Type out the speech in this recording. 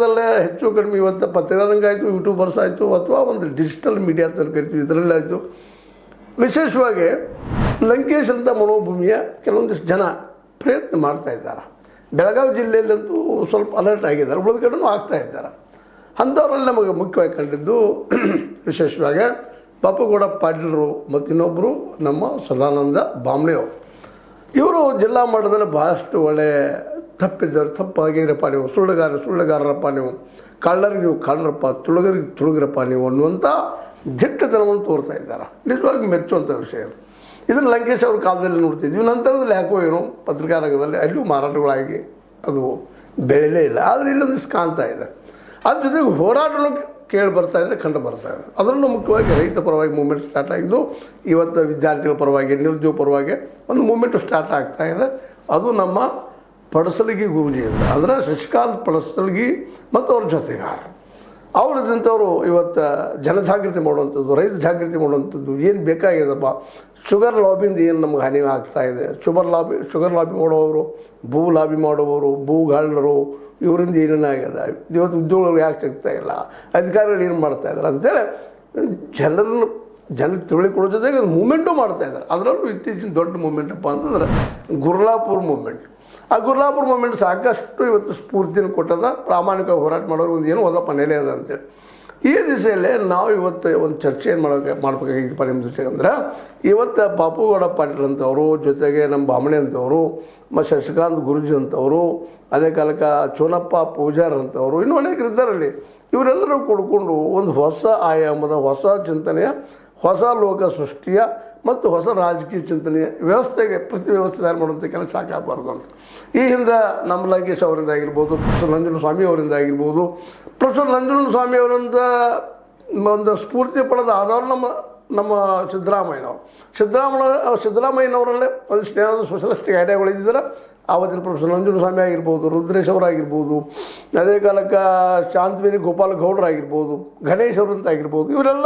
ಅದಲ್ಲೇ ಹೆಚ್ಚು ಕಡಿಮೆ ಇವತ್ತು ಪತ್ರರಂಗ ಆಯಿತು, ಯೂಟ್ಯೂಬರ್ಸ್ ಆಯಿತು, ಅಥವಾ ಒಂದು ಡಿಜಿಟಲ್ ಮೀಡಿಯಾ ಅಂತ ಕರಿತೀವಿ, ಇದರಲ್ಲಿ ಆಯಿತು. ವಿಶೇಷವಾಗಿ ಲಂಕೇಶ್ ಅಂತ ಮನೋಭೂಮಿಯ ಕೆಲವೊಂದಿಷ್ಟು ಜನ ಪ್ರಯತ್ನ ಮಾಡ್ತಾ ಇದ್ದಾರೆ. ಬೆಳಗಾವಿ ಜಿಲ್ಲೆಯಲ್ಲಂತೂ ಸ್ವಲ್ಪ ಅಲರ್ಟ್ ಆಗಿದ್ದಾರೆ, ಉಳಿದ ಕಡೆನೂ ಆಗ್ತಾ ಇದ್ದಾರೆ. ಅಂಥವರಲ್ಲಿ ನಮಗೆ ಮುಖ್ಯವಾಗಿ ಕಂಡಿದ್ದು ವಿಶೇಷವಾಗಿ ಪಾಪಗೌಡ ಪಾಟೀಲರು ಮತ್ತು ಇನ್ನೊಬ್ಬರು ನಮ್ಮ ಸದಾನಂದ ಬಾಮ್ನೆಯವರು. ಇವರು ಜಿಲ್ಲಾ ಮಟ್ಟದಲ್ಲಿ ಭಾಳಷ್ಟು ಒಳ್ಳೆ ತಪ್ಪಿದ್ದಾರೆ, ತಪ್ಪಾಗಿರಪ್ಪ ನೀವು, ಸುಳ್ಳುಗಾರರಪ್ಪ ನೀವು, ಕಳ್ಳರಿಗೆ ನೀವು ಕಳ್ಳರಪ್ಪ, ತುಳುಗರಿಗೆ ತುಳುಗರಪ್ಪ ನೀವು ಅನ್ನುವಂಥ ದಿಟ್ಟತನವನ್ನು ತೋರ್ತಾ ಇದ್ದಾರೆ. ನಿಜವಾಗಿ ಮೆಚ್ಚುವಂಥ ವಿಷಯ. ಇದನ್ನು ಲಂಕೇಶ್ ಅವ್ರ ಕಾಲದಲ್ಲಿ ನೋಡ್ತಿದ್ವಿ. ನಂತರದಲ್ಲಿ ಯಾಕೋ ಏನೋ ಪತ್ರಿಕಾ ರಂಗದಲ್ಲಿ ಅಲ್ಲಿಯೂ ಮಾರಾಟಗಳಾಗಿ ಅದು ಬೆಳೆಯಲೇ ಇಲ್ಲ. ಆದರೆ ಇಲ್ಲೊಂದಿಷ್ಟು ಕಾಣ್ತಾ ಇದೆ. ಅದ್ರ ಜೊತೆಗೆ ಹೋರಾಟನೂ ಕೇಳಿ ಬರ್ತಾ ಇದೆ, ಕಂಡು ಬರ್ತಾ ಇದೆ. ಅದರಲ್ಲೂ ಮುಖ್ಯವಾಗಿ ರೈತ ಪರವಾಗಿ ಮೂವ್ಮೆಂಟ್ ಸ್ಟಾರ್ಟ್ ಆಗಿದ್ದು, ಇವತ್ತು ವಿದ್ಯಾರ್ಥಿಗಳ ಪರವಾಗಿ, ನಿರುದ್ಯೋಗ ಪರವಾಗಿ ಒಂದು ಮೂವ್ಮೆಂಟು ಸ್ಟಾರ್ಟ್ ಆಗ್ತಾ ಇದೆ. ಅದು ನಮ್ಮ ಪಡಸಲಗಿ ಗುರೂಜಿಯಿಂದ, ಅಂದರೆ ಶಶಿಕಾಂತ್ ಪಡಸಲಗಿ ಮತ್ತು ಅವ್ರ ಜೊತೆಗಾರ ಅವರದಂಥವ್ರು ಇವತ್ತು ಜನಜಾಗೃತಿ ಮಾಡುವಂಥದ್ದು, ರೈತ ಜಾಗೃತಿ ಮಾಡುವಂಥದ್ದು ಏನು ಬೇಕಾಗಿದೆಪ್ಪ. ಶುಗರ್ ಲಾಬಿಯಿಂದ ಏನು ನಮ್ಗೆ ಹಾನಿ ಆಗ್ತಾ ಇದೆ, ಶುಗರ್ ಲಾಬಿ ಮಾಡುವವರು, ಭೂ ಲಾಬಿ ಮಾಡುವವರು, ಭೂಗಾಳರು, ಇವರಿಂದ ಏನೇನಾಗಿದೆ, ಇವತ್ತು ಉದ್ಯೋಗಗಳು ಯಾಕೆ ಸಿಗ್ತಾ ಇಲ್ಲ, ಅಧಿಕಾರಿಗಳು ಏನು ಮಾಡ್ತಾ ಇದ್ದಾರೆ ಅಂತೇಳಿ ಜನಕ್ಕೆ ತಿಳಿಕೊಡೋ ಜೊತೆಗೆ ಅದು ಮೂಮೆಂಟು ಮಾಡ್ತಾಯಿದ್ದಾರೆ. ಅದರಲ್ಲೂ ಇತ್ತೀಚಿನ ದೊಡ್ಡ ಮೂಮೆಂಟಪ್ಪ ಅಂತಂದ್ರೆ ಗುರ್ಲಾಪುರ್ ಮೂಮೆಂಟ್. ಆ ಗುರ್ಲಾಪುರ್ ಮೂಮೆಂಟ್ ಸಾಕಷ್ಟು ಇವತ್ತು ಸ್ಫೂರ್ತಿಯನ್ನು ಕೊಟ್ಟದ. ಪ್ರಾಮಾಣಿಕ ಹೋರಾಟ ಮಾಡೋರು ಒಂದು ಏನು ಹೋದಪ್ಪ ನೆಲೆ ಅದ ಅಂತೇಳಿ ಈ ದಿಸೆಯಲ್ಲೇ ನಾವು ಇವತ್ತು ಒಂದು ಚರ್ಚೆ ಏನು ಮಾಡ್ಬೇಕಾಗಿತ್ತಪ್ಪ ನಿಮ್ಮ ಜೊತೆಗೆ ಅಂದ್ರೆ, ಇವತ್ತು ಪಾಪುಗೌಡ ಪಾಟೀಲ್ ಅಂತವರು, ಜೊತೆಗೆ ನಮ್ಮ ಬಾಮಣಿ ಅಂತವರು, ಮತ್ತು ಶಶಿಕಾಂತ್ ಗುರೂಜಿ ಅಂತವರು, ಅದೇ ಕಾಲಕ್ಕೆ ಚೋನಪ್ಪ ಪೂಜಾರ್ ಅಂತವರು, ಇನ್ನೂ ಅನೇಕರು ಇದ್ದಾರಲ್ಲಿ. ಇವರೆಲ್ಲರೂ ಕೊಡ್ಕೊಂಡು ಒಂದು ಹೊಸ ಆಯಾಮದ, ಹೊಸ ಚಿಂತನೆಯ, ಹೊಸ ಲೋಕ ಸೃಷ್ಟಿಯ ಮತ್ತು ಹೊಸ ರಾಜಕೀಯ ಚಿಂತನೆಯ ವ್ಯವಸ್ಥೆಗೆ ಪ್ರತಿ ವ್ಯವಸ್ಥೆ ತಯಾರು ಮಾಡುವಂಥ ಕೆಲಸ ಸಾಕಾಗಬಾರ್ದು ಅಂತ. ಈ ಹಿಂದೆ ನಮ್ಮ ಲಂಕೇಶ್ ಅವರಿಂದ ಆಗಿರ್ಬೋದು, ಪ್ರೊಫೆಸರ್ ನಂಜುಂಡಸ್ವಾಮಿ ಅವರಿಂದ ಆಗಿರ್ಬೋದು, ಪ್ರೊಫೆಸರ್ ನಂಜುಂಡಸ್ವಾಮಿ ಅವರಿಂದ ಒಂದು ಸ್ಫೂರ್ತಿ ಪಡೆದ ಆದವರು ನಮ್ಮ ಸಿದ್ದರಾಮಯ್ಯನವರಲ್ಲೇ ಒಂದು ಸ್ನೇಹದ ಸ್ಪೆಷಲಿಸ್ಟ್ ಐಡಿಯಾಗಳು ಇದ್ದಿದ್ದಾರೆ. ಆವತ್ತಿನ ಪ್ರೊಫೆಸರ್ ನಂಜುಂಡಸ್ವಾಮಿ ಆಗಿರ್ಬೋದು, ರುದ್ರೇಶ್ ಅವರಾಗಿರ್ಬೋದು, ಅದೇ ಕಾಲಕ್ಕೆ ಶಾಂತವೇಣಿ ಗೋಪಾಲ ಗೌಡರಾಗಿರ್ಬೋದು, ಗಣೇಶ್ ಅವರಂತ ಆಗಿರ್ಬೋದು, ಇವರೆಲ್ಲ